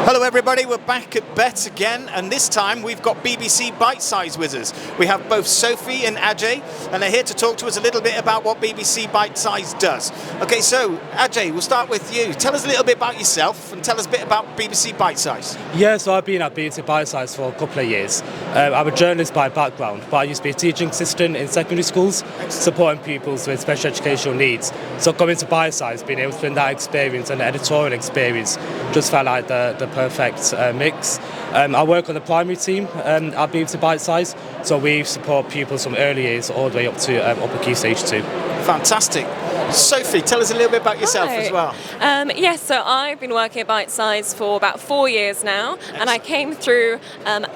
Hello everybody, we're back at Bett again, and this time we've got BBC Bitesize with us. We have both Sophie and Ajai, and they're here to talk to us a little bit about what BBC Bitesize does. Okay, so Ajai, we'll start with you. Tell us a little bit about yourself and tell us a bit about BBC Bitesize. Yeah, so I've been at BBC Bitesize for a couple of years. I'm a journalist by background, but I used to be a teaching assistant in secondary schools, supporting pupils with special educational needs. So coming to Bitesize, being able to bring that experience and the editorial experience just felt like the perfect mix. I work on the primary team at BBC Bitesize, so we support pupils from early years all the way up to upper key stage 2. Fantastic. Sophie, tell us a little bit about yourself as well. Yes, so I've been working at Bitesize for about 4 years now, and I came through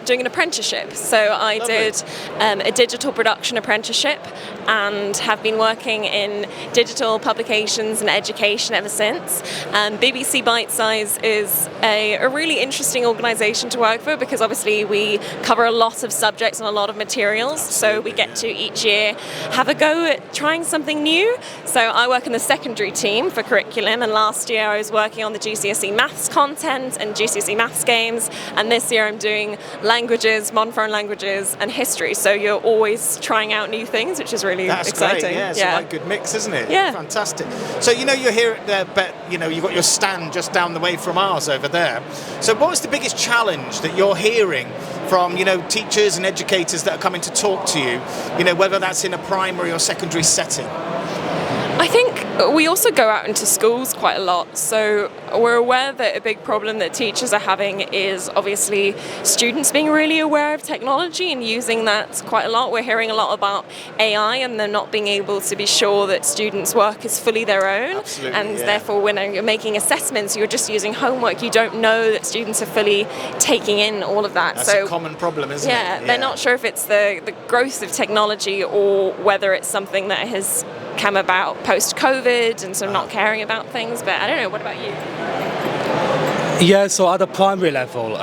doing an apprenticeship. So I did a digital production apprenticeship and have been working in digital publications and education ever since. BBC Bitesize is a really interesting organisation to work for because obviously we cover a lot of subjects and a lot of materials. So we get to each year have a go at trying something new. So I work in the secondary team for curriculum, and last year I was working on the GCSE maths content and GCSE maths games, and this year I'm doing languages, modern foreign languages and history. So you're always trying out new things, which is really exciting. Great, yeah, it's a right good mix, isn't it? Yeah. Fantastic. So you're here at Bett, you've got your stand just down the way from ours over there. So what was the biggest challenge that you're hearing from, teachers and educators that are coming to talk to you, whether that's in a primary or secondary setting? I think we also go out into schools quite a lot, so we're aware that a big problem that teachers are having is obviously students being really aware of technology and using that quite a lot. We're hearing a lot about AI and them not being able to be sure that students' work is fully their own. Absolutely, and therefore when you're making assessments, you're just using homework, you don't know that students are fully taking in all of that. That's a common problem, isn't it? Yeah, they're not sure if it's the growth of technology or whether it's something that has come about post-COVID and so not caring about things, but I don't know, what about you? Yeah, so at the primary level,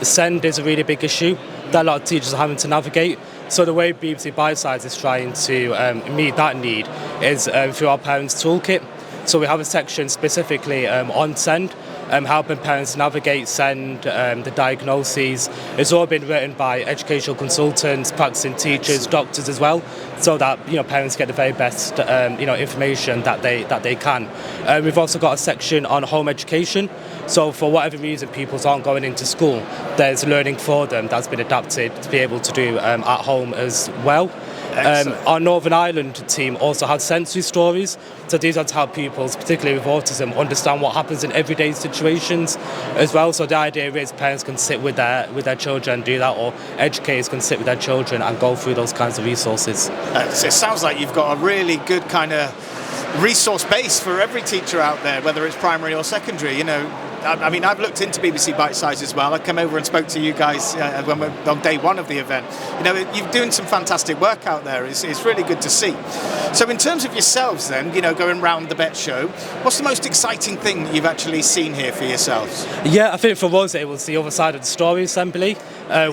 SEND is a really big issue that a lot of teachers are having to navigate. So the way BBC Bitesize is trying to meet that need is through our Parents Toolkit. So we have a section specifically on SEND, helping parents navigate SEND, the diagnoses. It's all been written by educational consultants, practicing teachers, doctors as well, so that parents get the very best information that they can. We've also got a section on home education. So for whatever reason pupils aren't going into school, there's learning for them that's been adapted to be able to do at home as well. Our Northern Ireland team also has sensory stories, so these are to help pupils, particularly with autism, understand what happens in everyday situations as well. So the idea is parents can sit with their children and do that, or educators can sit with their children and go through those kinds of resources. So it sounds like you've got a really good kind of resource base for every teacher out there, whether it's primary or secondary. I mean, I've looked into BBC Bitesize as well. I came over and spoke to you guys when we're on day one of the event. You're doing some fantastic work out there. It's really good to see. So in terms of yourselves then, going round the Bett Show, what's the most exciting thing that you've actually seen here for yourselves? Yeah, I think for us it was the other side of the story assembly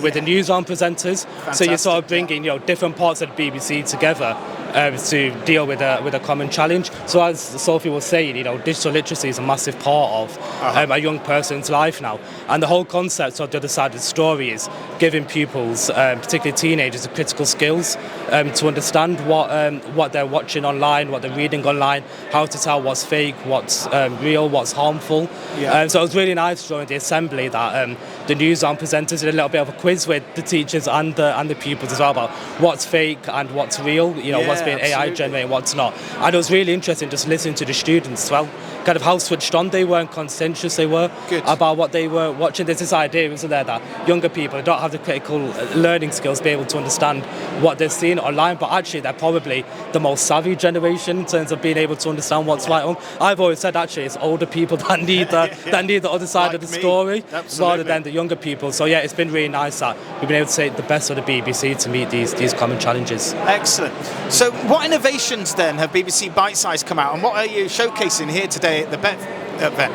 with the newsround presenters. Fantastic, so you're sort of bringing different parts of the BBC together to deal with a common challenge. So as Sophie was saying, digital literacy is a massive part of a young person's life now. And the whole concept of the other side of the story is giving pupils, particularly teenagers, the critical skills to understand what they're watching online, what they're reading online, how to tell what's fake, what's real, what's harmful. Yeah. So it was really nice during the assembly that the newsround presenters did a little bit of a quiz with the teachers and the pupils as well about what's fake and what's real, what's being AI generated, what's not. And it was really interesting just listening to the students as well, kind of how switched on they were and conscientious they were about what they were watching. There's this idea, isn't there, that younger people don't have the critical learning skills to be able to understand what they're seeing online, but actually they're probably the most savvy generation in terms of being able to understand what's right on. I've always said actually it's older people that need the other side of the story rather than the younger people. So yeah, it's been really nice that we've been able to take the best of the BBC to meet these common challenges. Excellent. So what innovations then have BBC Bitesize come out, and what are you showcasing here today at the Bett event?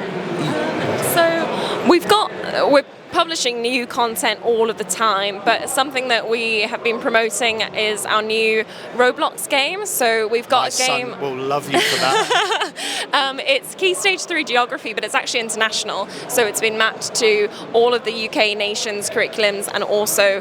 So we're publishing new content all of the time, but something that we have been promoting is our new Roblox game. So we've got a game. My son will love you for that. It's Key Stage 3 Geography, but it's actually international. So it's been mapped to all of the UK nations' curriculums and also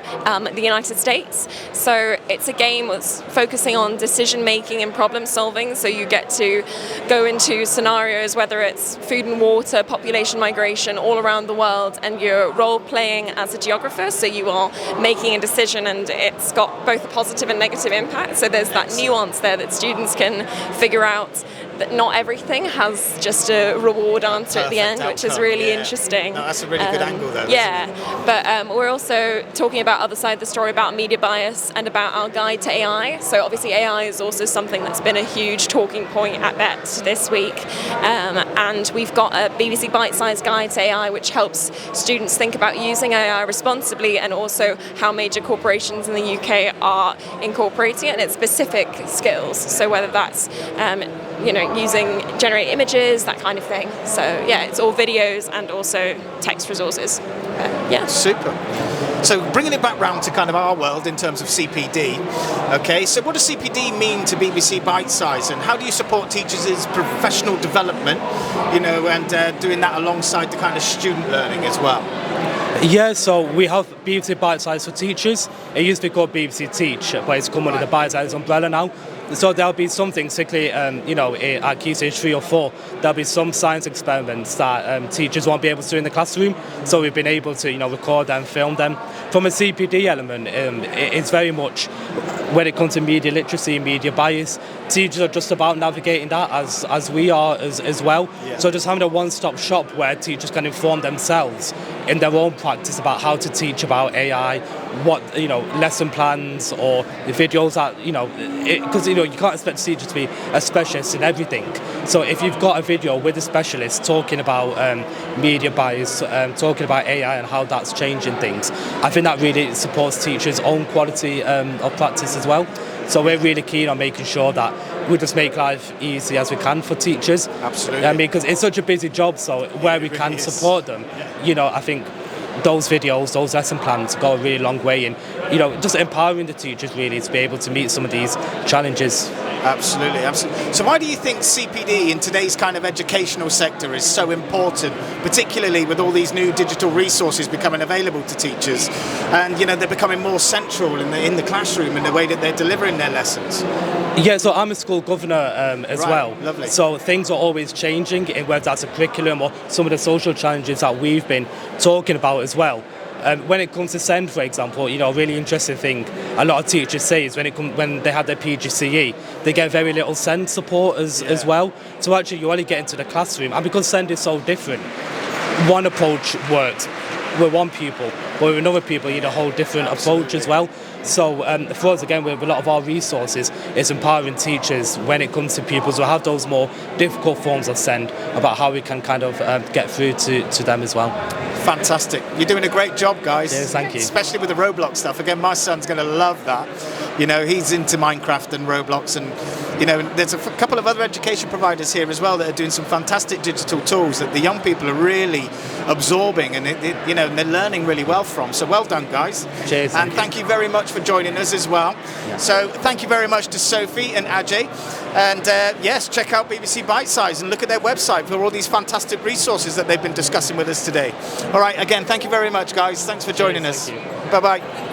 the United States. So it's a game that's focusing on decision making and problem solving. So you get to go into scenarios, whether it's food and water, population migration, all around the world, and you're role playing as a geographer. So you are making a decision, and it's got both a positive and negative impact. So there's that nuance there that students can figure out, that not everything has just a reward answer at the end, which is really interesting. No, that's a really good angle, though. Yeah, but we're also talking about other side of the story, about media bias and about our guide to AI. So obviously AI is also something that's been a huge talking point at Bett this week. And we've got a BBC Bitesize guide to AI, which helps students think about using AI responsibly, and also how major corporations in the UK are incorporating it and its specific skills. So whether that's using generated images, that kind of thing. So yeah, it's all videos and also text resources. Yeah. Super. So bringing it back round to kind of our world in terms of CPD, okay, so what does CPD mean to BBC Bitesize, and how do you support teachers' professional development, and doing that alongside the kind of student learning as well? Yeah, so we have BBC Bitesize for teachers. It used to be called BBC Teach, but it's come under the Bitesize umbrella now. So there'll be something, particularly, at Key Stage 3 or 4, there'll be some science experiments that teachers won't be able to do in the classroom. So we've been able to, record them, film them. From a CPD element, it's very much, when it comes to media literacy and media bias, teachers are just about navigating that as we are as well. Yeah. So just having a one-stop shop where teachers can inform themselves in their own practice about how to teach about AI, what, lesson plans or the videos that, because, you can't expect teachers to be a specialist in everything. So if you've got a video with a specialist talking about media bias, talking about AI and how that's changing things, I think that really supports teachers' own quality of practice as well. So we're really keen on making sure that we just make life easy as we can for teachers. Absolutely. I mean, because it's such a busy job, so where we can support them, I think those videos, those lesson plans go a really long way in, just empowering the teachers really to be able to meet some of these challenges. Absolutely, absolutely. So why do you think CPD in today's kind of educational sector is so important, particularly with all these new digital resources becoming available to teachers, and they're becoming more central in the classroom in the way that they're delivering their lessons? Yeah, so I'm a school governor as well. Lovely. So things are always changing, in whether that's a curriculum or some of the social challenges that we've been talking about as well. When it comes to SEND, for example, a really interesting thing a lot of teachers say is when they have their PGCE, they get very little SEND support as well. So actually you only get into the classroom, and because SEND is so different, one approach works with one pupil, but with another pupil you need a whole different approach as well. So for us, again, with a lot of our resources, it's empowering teachers when it comes to pupils who have those more difficult forms of SEND, about how we can kind of get through to them as well. Fantastic. You're doing a great job, guys. Yes, thank you. Especially with the Roblox stuff. Again, my son's going to love that. He's into Minecraft and Roblox, and there's a couple of other education providers here as well that are doing some fantastic digital tools that the young people are really absorbing, and they're learning really well from. So well done, guys. Cheers. And thank you very much for joining us as well. Yeah. So thank you very much to Sophie and Ajai. And yes, check out BBC Bitesize and look at their website for all these fantastic resources that they've been discussing with us today. All right, again, thank you very much, guys. Thanks for joining us. Bye-bye.